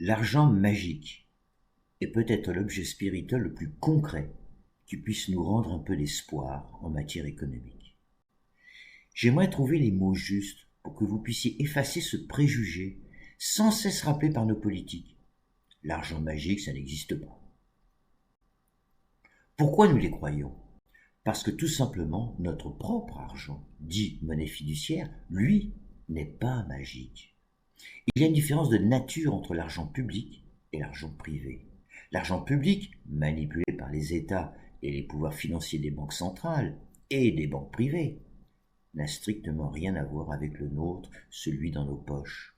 L'argent magique est peut-être l'objet spirituel le plus concret qui puisse nous rendre un peu d'espoir en matière économique. J'aimerais trouver les mots justes pour que vous puissiez effacer ce préjugé sans cesse rappelé par nos politiques. L'argent magique, ça n'existe pas. Pourquoi nous les croyons? Parce que tout simplement, notre propre argent, dit monnaie fiduciaire, lui, n'est pas magique. Il y a une différence de nature entre l'argent public et l'argent privé. L'argent public, manipulé par les États et les pouvoirs financiers des banques centrales et des banques privées, n'a strictement rien à voir avec le nôtre, celui dans nos poches.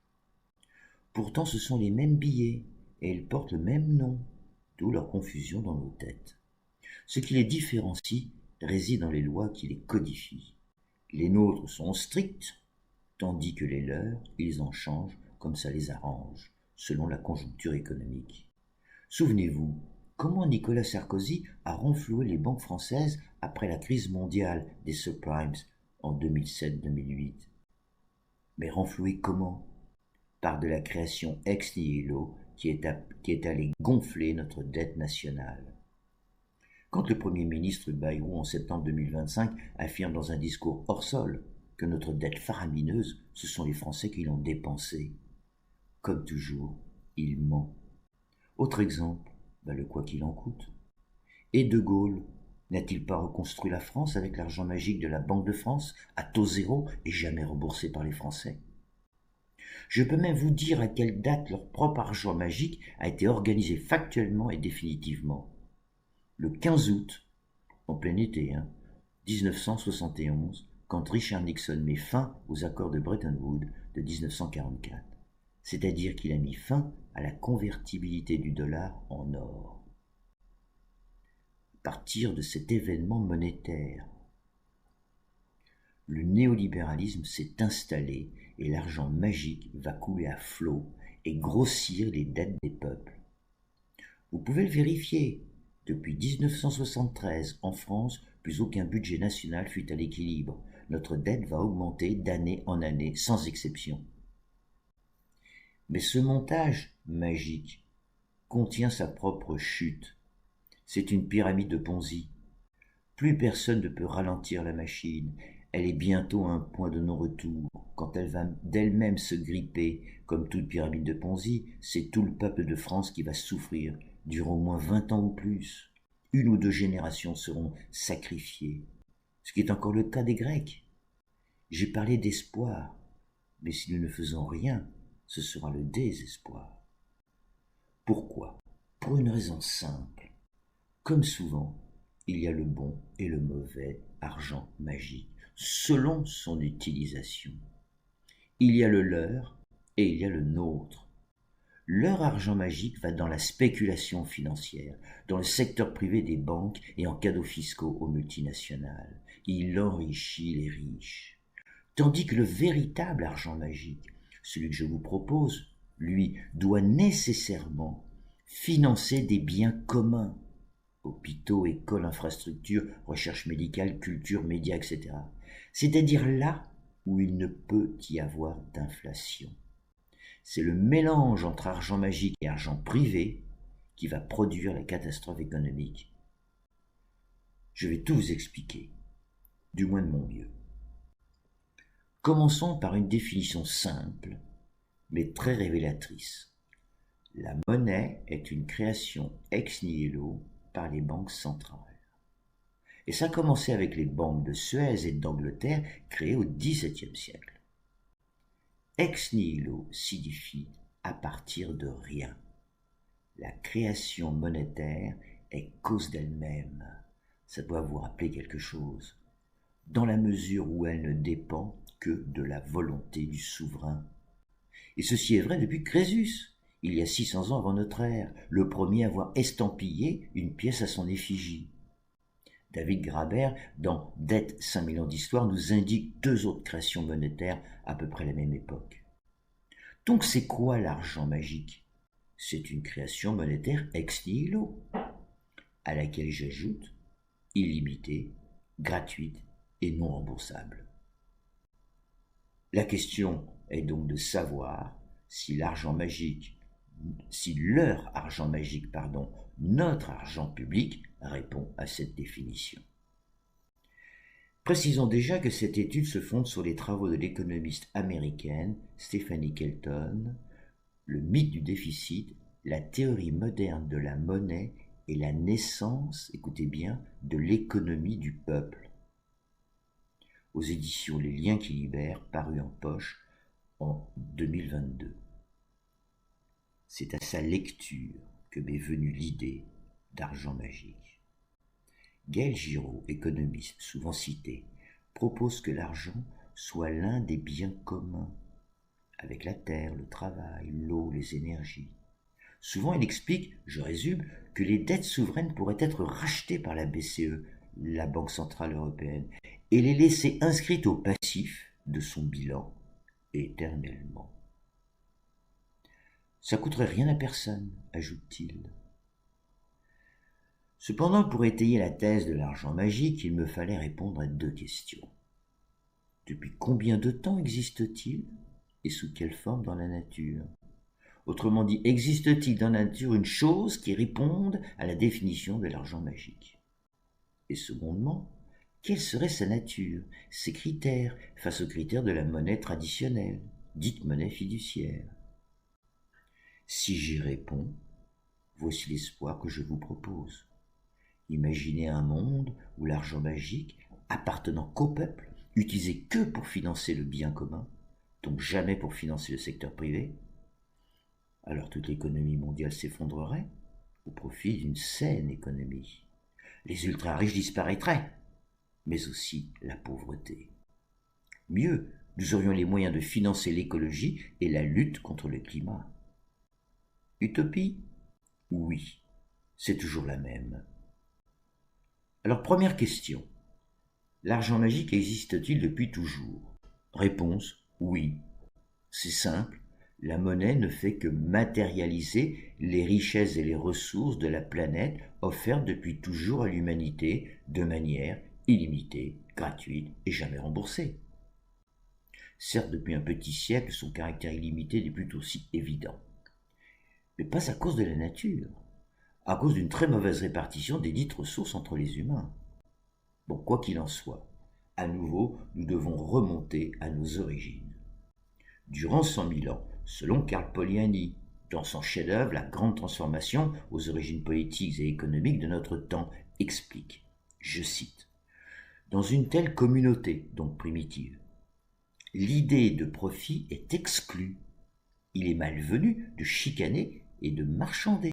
Pourtant, ce sont les mêmes billets et ils portent le même nom, d'où leur confusion dans nos têtes. Ce qui les différencie réside dans les lois qui les codifient. Les nôtres sont strictes, tandis que les leurs, ils en changent comme ça les arrange, selon la conjoncture économique. Souvenez-vous, comment Nicolas Sarkozy a renfloué les banques françaises après la crise mondiale des subprimes en 2007-2008. Mais renfloué comment? Par de la création ex nihilo qui est allée gonfler notre dette nationale. Quand le Premier ministre Bayrou, en septembre 2025, affirme dans un discours hors sol que notre dette faramineuse, ce sont les Français qui l'ont dépensée, comme toujours, il ment. Autre exemple, le quoi qu'il en coûte. Et De Gaulle n'a-t-il pas reconstruit la France avec l'argent magique de la Banque de France, à taux zéro et jamais remboursé par les Français? Je peux même vous dire à quelle date leur propre argent magique a été organisé factuellement et définitivement. Le 15 août, en plein été, 1971, quand Richard Nixon met fin aux accords de Bretton Woods de 1944. C'est-à-dire qu'il a mis fin à la convertibilité du dollar en or. À partir de cet événement monétaire, le néolibéralisme s'est installé et l'argent magique va couler à flot et grossir les dettes des peuples. Vous pouvez le vérifier. Depuis 1973, en France, plus aucun budget national fut à l'équilibre. Notre dette va augmenter d'année en année, sans exception. Mais ce montage magique contient sa propre chute. C'est une pyramide de Ponzi. Plus personne ne peut ralentir la machine. Elle est bientôt à un point de non-retour. Quand elle va d'elle-même se gripper, comme toute pyramide de Ponzi, c'est tout le peuple de France qui va souffrir, durant au moins 20 ans ou plus. 1 ou 2 générations seront sacrifiées. Ce qui est encore le cas des Grecs. J'ai parlé d'espoir, mais si nous ne faisons rien, ce sera le désespoir. Pourquoi? Pour une raison simple. Comme souvent, il y a le bon et le mauvais argent magique, selon son utilisation. Il y a le leur et il y a le nôtre. Leur argent magique va dans la spéculation financière, dans le secteur privé des banques et en cadeaux fiscaux aux multinationales. Il enrichit les riches. Tandis que le véritable argent magique, celui que je vous propose, lui, doit nécessairement financer des biens communs. Hôpitaux, écoles, infrastructures, recherche médicale, culture, médias, etc. C'est-à-dire là où il ne peut y avoir d'inflation. C'est le mélange entre argent magique et argent privé qui va produire la catastrophe économique. Je vais tout vous expliquer, du moins de mon mieux. Commençons par une définition simple, mais très révélatrice. La monnaie est une création ex nihilo par les banques centrales. Et ça a commencé avec les banques de Suez et d'Angleterre créées au XVIIe siècle. Ex nihilo signifie à partir de rien. La création monétaire est cause d'elle-même. Ça doit vous rappeler quelque chose, dans la mesure où elle ne dépend que de la volonté du souverain. Et ceci est vrai depuis Crésus, il y a 600 ans avant notre ère, le premier à avoir estampillé une pièce à son effigie. David Graeber, dans Dette 5000 ans d'histoire, nous indique 2 autres créations monétaires à peu près la même époque. Donc c'est quoi l'argent magique? C'est une création monétaire ex nihilo, à laquelle j'ajoute illimitée, gratuite et non remboursable. La question est donc de savoir si l'argent magique si leur argent magique, notre argent public, répond à cette définition. Précisons déjà que cette étude se fonde sur les travaux de l'économiste américaine Stephanie Kelton, le mythe du déficit, la théorie moderne de la monnaie et la naissance, écoutez bien, de l'économie du peuple. Aux éditions Les Liens qui libèrent, paru en poche en 2022. C'est à sa lecture que m'est venue l'idée d'argent magique. Gaël Giraud, économiste souvent cité, propose que l'argent soit l'un des biens communs, avec la terre, le travail, l'eau, les énergies. Souvent, il explique, je résume, que les dettes souveraines pourraient être rachetées par la BCE, la Banque Centrale Européenne, et les laisser inscrites au passif de son bilan éternellement. Ça coûterait rien à personne, ajoute-t-il. Cependant, pour étayer la thèse de l'argent magique, il me fallait répondre à 2 questions. Depuis combien de temps existe-t-il et sous quelle forme dans la nature ? Autrement dit, existe-t-il dans la nature une chose qui réponde à la définition de l'argent magique ? Et secondement, quelle serait sa nature, ses critères, face aux critères de la monnaie traditionnelle, dite monnaie fiduciaire ? Si j'y réponds, voici l'espoir que je vous propose. Imaginez un monde où l'argent magique, appartenant qu'au peuple, utilisé que pour financer le bien commun, donc jamais pour financer le secteur privé, alors toute l'économie mondiale s'effondrerait au profit d'une saine économie. Les ultra-riches disparaîtraient, mais aussi la pauvreté. Mieux, nous aurions les moyens de financer l'écologie et la lutte contre le climat. Utopie ? Oui, c'est toujours la même. Alors, première question. L'argent magique existe-t-il depuis toujours ? Réponse : oui. C'est simple, la monnaie ne fait que matérialiser les richesses et les ressources de la planète offertes depuis toujours à l'humanité de manière illimitée, gratuite et jamais remboursée. Certes, depuis un petit siècle, son caractère illimité n'est plus aussi évident. Mais pas à cause de la nature, à cause d'une très mauvaise répartition des dites ressources entre les humains. Bon, quoi qu'il en soit, à nouveau, nous devons remonter à nos origines. Durant 100 000 ans, selon Karl Polanyi, dans son chef-d'œuvre La Grande Transformation aux origines politiques et économiques de notre temps, explique, je cite, « Dans une telle communauté, donc primitive, l'idée de profit est exclue. Il est malvenu de chicaner et de marchander.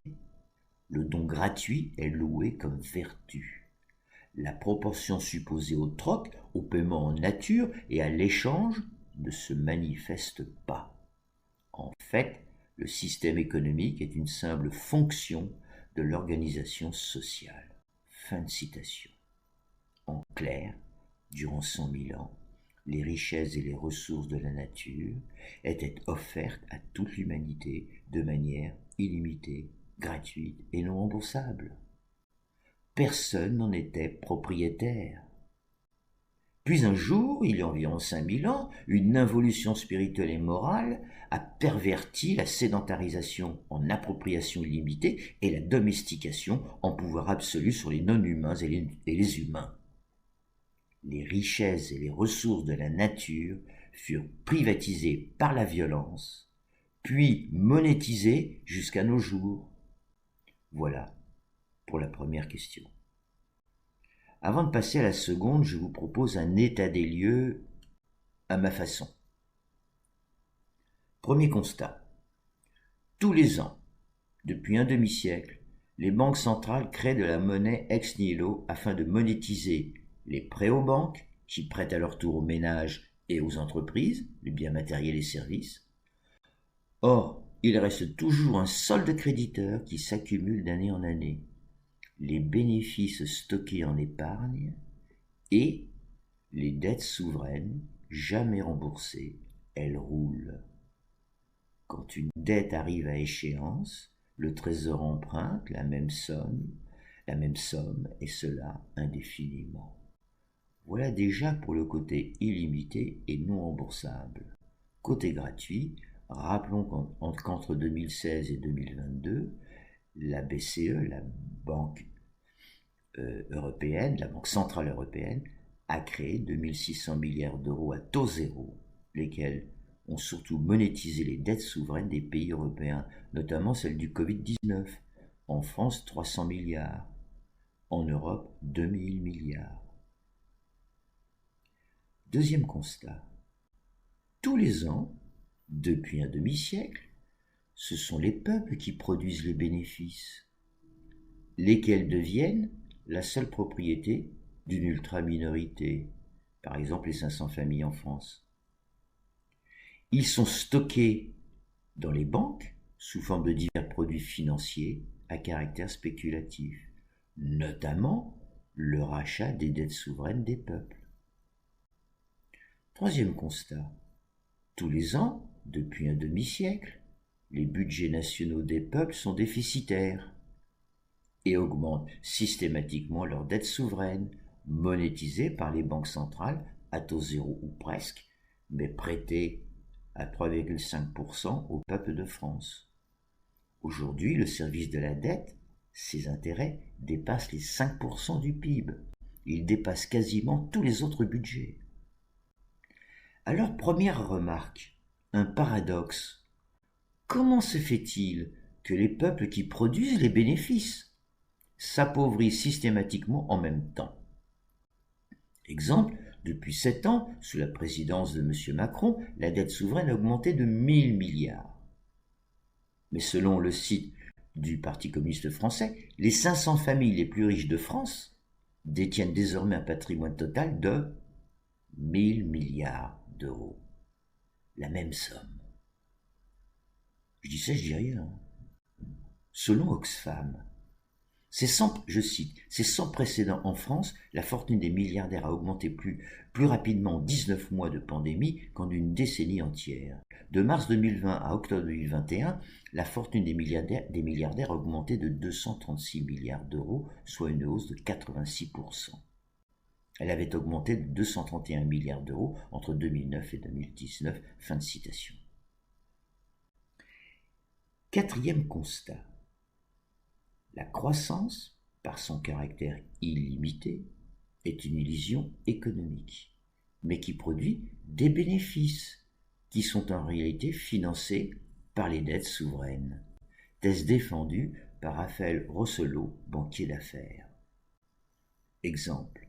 Le don gratuit est loué comme vertu. La proportion supposée au troc, au paiement en nature et à l'échange ne se manifeste pas. En fait, le système économique est une simple fonction de l'organisation sociale. » Fin de citation. En clair, durant 100 000 ans, les richesses et les ressources de la nature étaient offertes à toute l'humanité de manière illimitée, gratuite et non remboursable. Personne n'en était propriétaire. Puis un jour, il y a environ 5000 ans, une involution spirituelle et morale a perverti la sédentarisation en appropriation illimitée et la domestication en pouvoir absolu sur les non-humains et les humains. Les richesses et les ressources de la nature furent privatisées par la violence, puis monétisées jusqu'à nos jours. Voilà pour la première question. Avant de passer à la seconde, je vous propose un état des lieux à ma façon. Premier constat. Tous les ans, depuis un demi-siècle, les banques centrales créent de la monnaie ex nihilo afin de monétiser les prêts aux banques, qui prêtent à leur tour aux ménages et aux entreprises, les biens matériels et services. Or, il reste toujours un solde créditeur qui s'accumule d'année en année. Les bénéfices stockés en épargne et les dettes souveraines, jamais remboursées, elles roulent. Quand une dette arrive à échéance, le Trésor emprunte la même somme, et cela indéfiniment. Voilà déjà pour le côté illimité et non remboursable. Côté gratuit, Rappelons qu'entre 2016 et 2022, la BCE, la Banque européenne, la Banque centrale européenne, a créé 2600 milliards d'euros à taux zéro, lesquels ont surtout monétisé les dettes souveraines des pays européens, notamment celle du Covid-19. En France, 300 milliards. En Europe, 2000 milliards. Deuxième constat. Tous les ans, depuis un demi-siècle, ce sont les peuples qui produisent les bénéfices, lesquels deviennent la seule propriété d'une ultra-minorité, par exemple les 500 familles en France. Ils sont stockés dans les banques sous forme de divers produits financiers à caractère spéculatif, notamment le rachat des dettes souveraines des peuples. Troisième constat. Tous les ans, depuis un demi-siècle, les budgets nationaux des peuples sont déficitaires et augmentent systématiquement leurs dettes souveraines, monétisées par les banques centrales à taux zéro ou presque, mais prêtées à 3,5% au peuple de France. Aujourd'hui, le service de la dette, ses intérêts, dépassent les 5% du PIB. Ils dépassent quasiment tous les autres budgets. Alors, première remarque, un paradoxe. Comment se fait-il que les peuples qui produisent les bénéfices s'appauvrissent systématiquement en même temps? Exemple, depuis 7 ans, sous la présidence de M. Macron, la dette souveraine a augmenté de 1000 milliards. Mais selon le site du Parti communiste français, les 500 familles les plus riches de France détiennent désormais un patrimoine total de 1000 milliards d'euros. La même somme. Je dis ça, je dis rien. Selon Oxfam, je cite, c'est sans précédent en France, la fortune des milliardaires a augmenté plus rapidement en 19 mois de pandémie qu'en une décennie entière. De mars 2020 à octobre 2021, la fortune des milliardaires a augmenté de 236 milliards d'euros, soit une hausse de 86%. Elle avait augmenté de 231 milliards d'euros entre 2009 et 2019. Fin de citation. Quatrième constat. La croissance, par son caractère illimité, est une illusion économique, mais qui produit des bénéfices qui sont en réalité financés par les dettes souveraines. Thèse défendue par Raphaël Rosselot, banquier d'affaires. Exemple.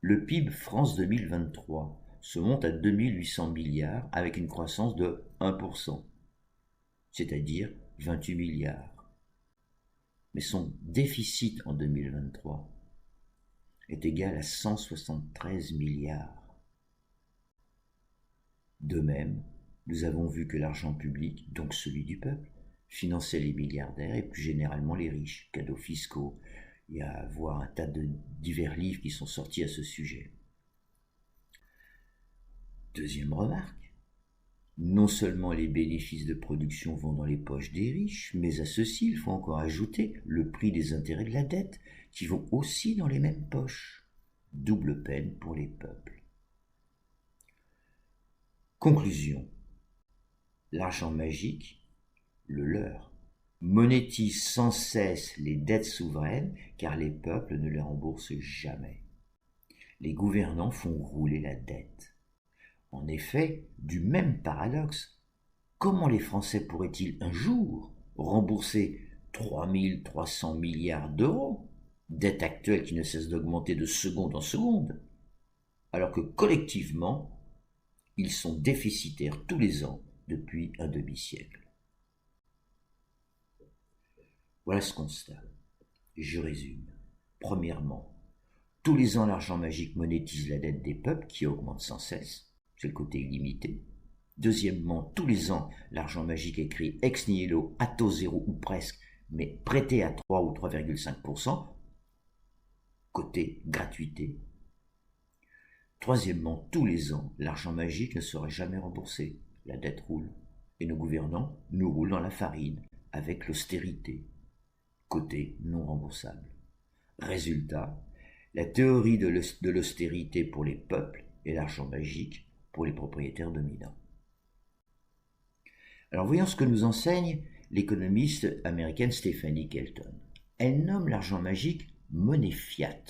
Le PIB France 2023 se monte à 2800 milliards avec une croissance de 1%, c'est-à-dire 28 milliards. Mais son déficit en 2023 est égal à 173 milliards. De même, nous avons vu que l'argent public, donc celui du peuple, finançait les milliardaires et plus généralement les riches, cadeaux fiscaux. Il y a à voir un tas de divers livres qui sont sortis à ce sujet. Deuxième remarque, non seulement les bénéfices de production vont dans les poches des riches, mais à ceci, il faut encore ajouter le prix des intérêts de la dette, qui vont aussi dans les mêmes poches. Double peine pour les peuples. Conclusion. L'argent magique, le leur, monétise sans cesse les dettes souveraines, car les peuples ne les remboursent jamais. Les gouvernants font rouler la dette. En effet, du même paradoxe, comment les Français pourraient-ils un jour rembourser 3300 milliards d'euros, dette actuelle qui ne cesse d'augmenter de seconde en seconde, alors que collectivement, ils sont déficitaires tous les ans depuis un demi-siècle. Voilà ce constat. Je résume. Premièrement, tous les ans l'argent magique monétise la dette des peuples qui augmente sans cesse. C'est le côté illimité. Deuxièmement, tous les ans, l'argent magique est créé ex nihilo, à taux zéro ou presque, mais prêté à 3 ou 3,5%, côté gratuité. Troisièmement, tous les ans, l'argent magique ne sera jamais remboursé. La dette roule. Et nos gouvernants nous roulent dans la farine, avec l'austérité. Côté non remboursable. Résultat, la théorie de l'austérité pour les peuples et l'argent magique pour les propriétaires dominants. Alors voyons ce que nous enseigne l'économiste américaine Stephanie Kelton. Elle nomme l'argent magique monnaie fiat.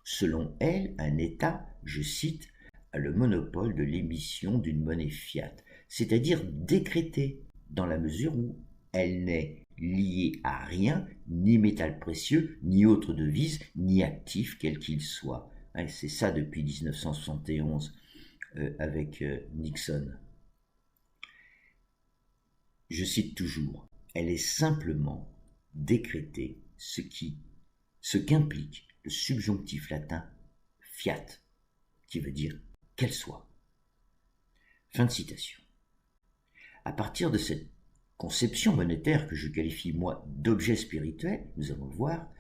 Selon elle, un État, je cite, a le monopole de l'émission d'une monnaie fiat, c'est-à-dire décrétée, dans la mesure où elle n'est liée à rien, ni métal précieux, ni autre devise, ni actif quel qu'il soit. C'est ça depuis 1971 avec Nixon. Je cite toujours, elle est simplement décrétée, ce qu'implique le subjonctif latin fiat, qui veut dire qu'elle soit. Fin de citation. À partir de cette conception monétaire que je qualifie moi d'objet spirituel, nous allons le voir,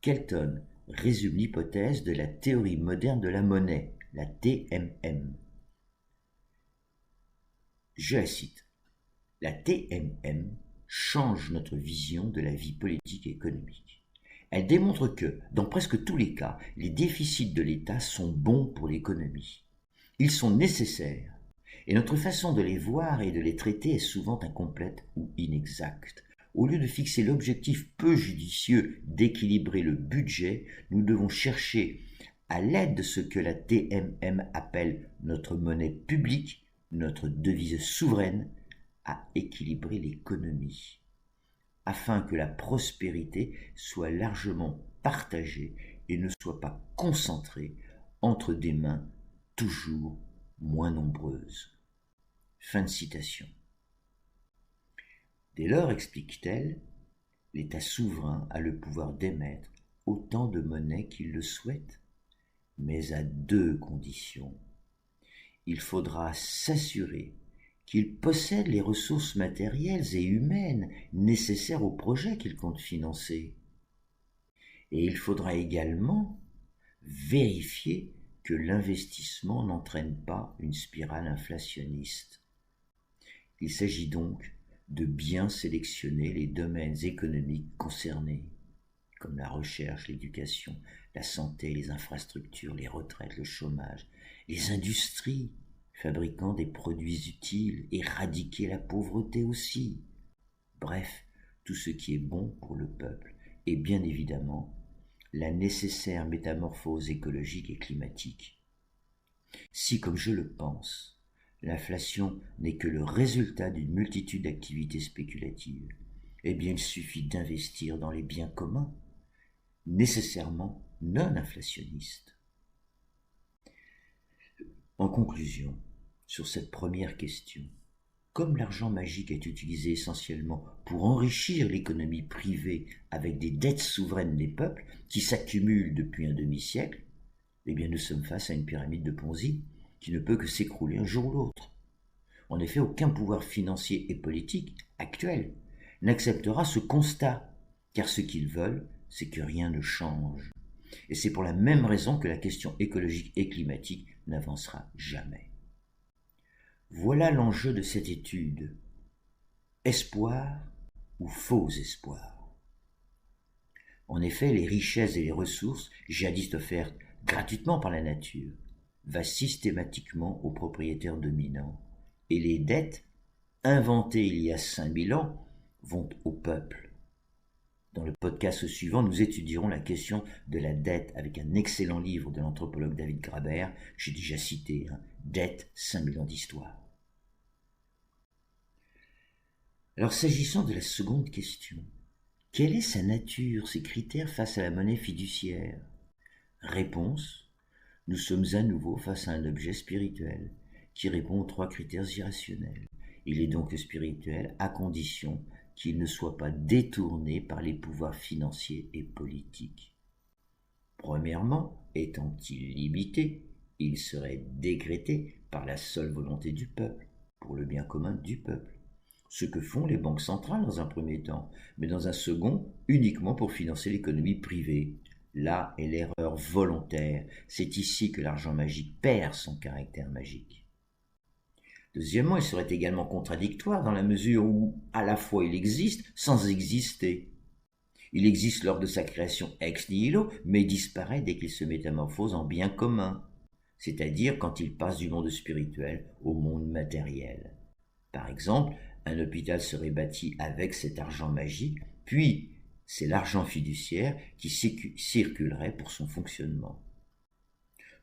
Kelton résume l'hypothèse de la théorie moderne de la monnaie, la TMM. Je la cite. La TMM change notre vision de la vie politique et économique. Elle démontre que, dans presque tous les cas, les déficits de l'État sont bons pour l'économie. Ils sont nécessaires, et notre façon de les voir et de les traiter est souvent incomplète ou inexacte. Au lieu de fixer l'objectif peu judicieux d'équilibrer le budget, nous devons chercher, à l'aide de ce que la TMM appelle notre monnaie publique, notre devise souveraine, à équilibrer l'économie, afin que la prospérité soit largement partagée et ne soit pas concentrée entre des mains toujours moins nombreuses. Fin de citation. Dès lors, explique-t-elle, l'État souverain a le pouvoir d'émettre autant de monnaie qu'il le souhaite, mais à deux conditions. Il faudra s'assurer qu'il possède les ressources matérielles et humaines nécessaires au projet qu'il compte financer. Et il faudra également vérifier que l'investissement n'entraîne pas une spirale inflationniste. Il s'agit donc de bien sélectionner les domaines économiques concernés, comme la recherche, l'éducation, la santé, les infrastructures, les retraites, le chômage, les industries, fabriquant des produits utiles, éradiquer la pauvreté aussi. Bref, tout ce qui est bon pour le peuple, et bien évidemment, la nécessaire métamorphose écologique et climatique. Si, comme je le pense, l'inflation n'est que le résultat d'une multitude d'activités spéculatives, eh bien il suffit d'investir dans les biens communs, nécessairement non inflationnistes. En conclusion, sur cette première question, comme l'argent magique est utilisé essentiellement pour enrichir l'économie privée avec des dettes souveraines des peuples qui s'accumulent depuis un demi-siècle, eh bien nous sommes face à une pyramide de Ponzi qui ne peut que s'écrouler un jour ou l'autre. En effet, aucun pouvoir financier et politique actuel n'acceptera ce constat, car ce qu'ils veulent, c'est que rien ne change. Et c'est pour la même raison que la question écologique et climatique n'avancera jamais. Voilà l'enjeu de cette étude. Espoir ou faux espoir? En effet, les richesses et les ressources, jadis offertes gratuitement par la nature, va systématiquement aux propriétaires dominants, et les dettes, inventées il y a 5000 ans, vont au peuple. Dans le podcast suivant, nous étudierons la question de la dette avec un excellent livre de l'anthropologue David Graeber, j'ai déjà cité, Dette, 5000 ans d'histoire. Alors s'agissant de la seconde question, quelle est sa nature, ses critères face à la monnaie fiduciaire? Réponse, nous sommes à nouveau face à un objet spirituel qui répond aux 3 critères irrationnels. Il est donc spirituel à condition qu'il ne soit pas détourné par les pouvoirs financiers et politiques. Premièrement, étant-il limité, il serait décrété par la seule volonté du peuple, pour le bien commun du peuple. Ce que font les banques centrales dans un premier temps, mais dans un second, uniquement pour financer l'économie privée. Là est l'erreur volontaire, c'est ici que l'argent magique perd son caractère magique. Deuxièmement, il serait également contradictoire dans la mesure où, à la fois, il existe sans exister. Il existe lors de sa création ex nihilo, mais disparaît dès qu'il se métamorphose en bien commun, c'est-à-dire quand il passe du monde spirituel au monde matériel. Par exemple, Un hôpital serait bâti avec cet argent magique, puis c'est l'argent fiduciaire qui circulerait pour son fonctionnement.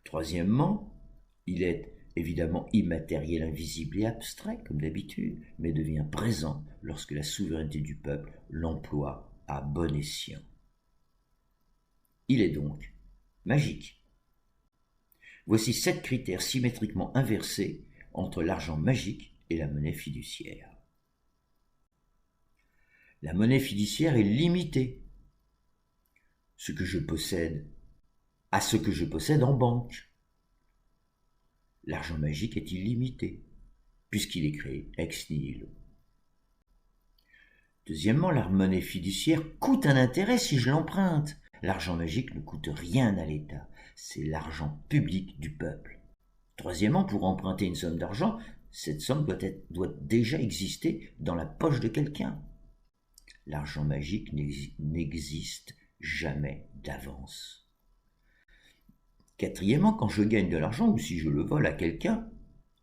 Troisièmement, il est évidemment immatériel, invisible et abstrait, comme d'habitude, mais devient présent lorsque la souveraineté du peuple l'emploie à bon escient. Il est donc magique. Voici 7 critères symétriquement inversés entre l'argent magique et la monnaie fiduciaire. La monnaie fiduciaire est limitée. Ce que je possède en banque. L'argent magique est illimité, puisqu'il est créé ex nihilo. Deuxièmement, la monnaie fiduciaire coûte un intérêt si je l'emprunte. L'argent magique ne coûte rien à l'État, c'est l'argent public du peuple. Troisièmement, pour emprunter une somme d'argent, cette somme doit déjà exister dans la poche de quelqu'un. L'argent magique n'existe jamais d'avance. Quatrièmement, quand je gagne de l'argent ou si je le vole à quelqu'un,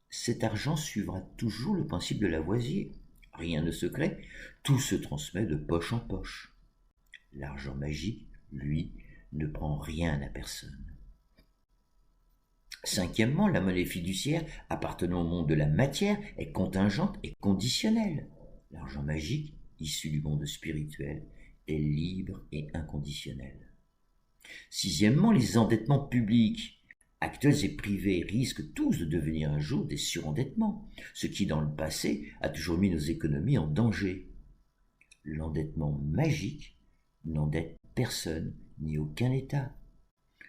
cet argent suivra toujours le principe de Lavoisier. Rien ne se crée, tout se transmet de poche en poche. L'argent magique, lui, ne prend rien à personne. Cinquièmement, la monnaie fiduciaire appartenant au monde de la matière est contingente et conditionnelle. L'argent magique, issu du monde spirituel, est libre et inconditionnel. Sixièmement, les endettements publics, actuels et privés, risquent tous de devenir un jour des surendettements, ce qui, dans le passé, a toujours mis nos économies en danger. L'endettement magique n'endette personne ni aucun État.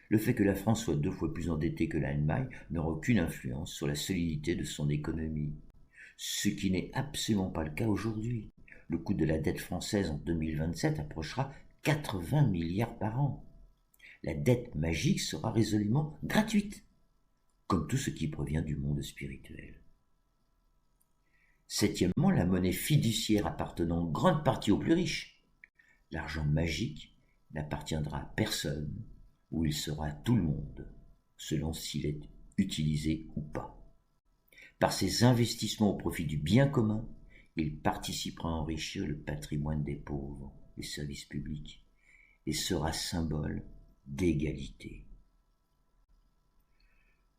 Le fait que la France soit 2 fois plus endettée que l'Allemagne n'aura aucune influence sur la solidité de son économie, ce qui n'est absolument pas le cas aujourd'hui. Le coût de la dette française en 2027 approchera 80 milliards par an. La dette magique sera résolument gratuite, comme tout ce qui provient du monde spirituel. Septièmement, la monnaie fiduciaire appartenant en grande partie aux plus riches. L'argent magique n'appartiendra à personne, ou il sera à tout le monde, selon s'il est utilisé ou pas. Par ses investissements au profit du bien commun, il participera à enrichir le patrimoine des pauvres, les services publics, et sera symbole d'égalité.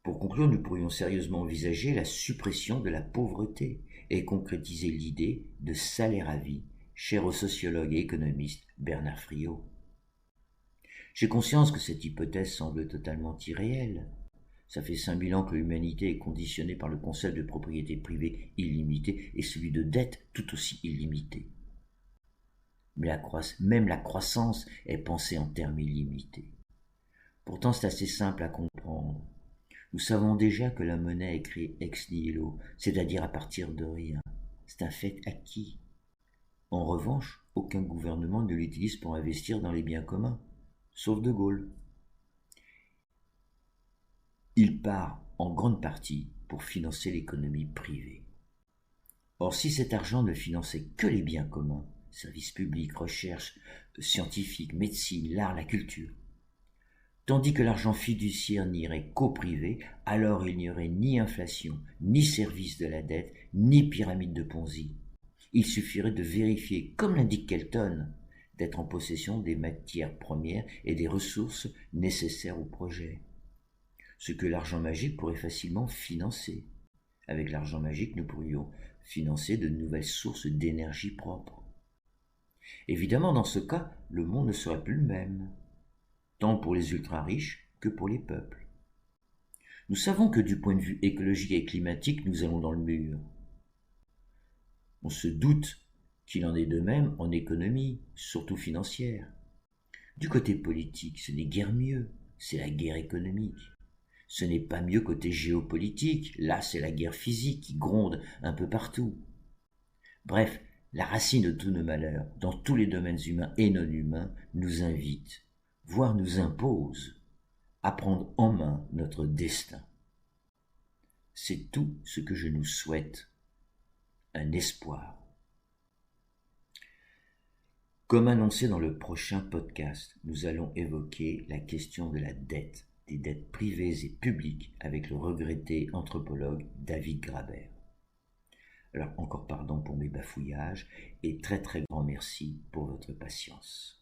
Pour conclure, nous pourrions sérieusement envisager la suppression de la pauvreté et concrétiser l'idée de salaire à vie, chère au sociologue et économiste Bernard Friot. J'ai conscience que cette hypothèse semble totalement irréelle. Ça fait 5000 ans que l'humanité est conditionnée par le concept de propriété privée illimitée et celui de dette tout aussi illimité. Mais même la croissance est pensée en termes illimités. Pourtant, c'est assez simple à comprendre. Nous savons déjà que la monnaie est créée ex nihilo, c'est-à-dire à partir de rien. C'est un fait acquis. En revanche, aucun gouvernement ne l'utilise pour investir dans les biens communs, sauf De Gaulle. Il part en grande partie pour financer l'économie privée. Or, si cet argent ne finançait que les biens communs, services publics, recherche scientifique, médecine, l'art, la culture, tandis que l'argent fiduciaire n'irait qu'au privé, alors il n'y aurait ni inflation, ni service de la dette, ni pyramide de Ponzi. Il suffirait de vérifier, comme l'indique Kelton, d'être en possession des matières premières et des ressources nécessaires au projet. Ce que l'argent magique pourrait facilement financer. Avec l'argent magique, nous pourrions financer de nouvelles sources d'énergie propre. Évidemment, dans ce cas, le monde ne serait plus le même, tant pour les ultra-riches que pour les peuples. Nous savons que du point de vue écologique et climatique, nous allons dans le mur. On se doute qu'il en est de même en économie, surtout financière. Du côté politique, ce n'est guère mieux, c'est la guerre économique. Ce n'est pas mieux côté géopolitique, là c'est la guerre physique qui gronde un peu partout. Bref, la racine de tous nos malheurs, dans tous les domaines humains et non humains, nous invite, voire nous impose, à prendre en main notre destin. C'est tout ce que je nous souhaite, un espoir. Comme annoncé dans le prochain podcast, nous allons évoquer la question de la dette, des dettes privées et publiques avec le regretté anthropologue David Graeber. Alors encore pardon pour mes bafouillages et très très grand merci pour votre patience.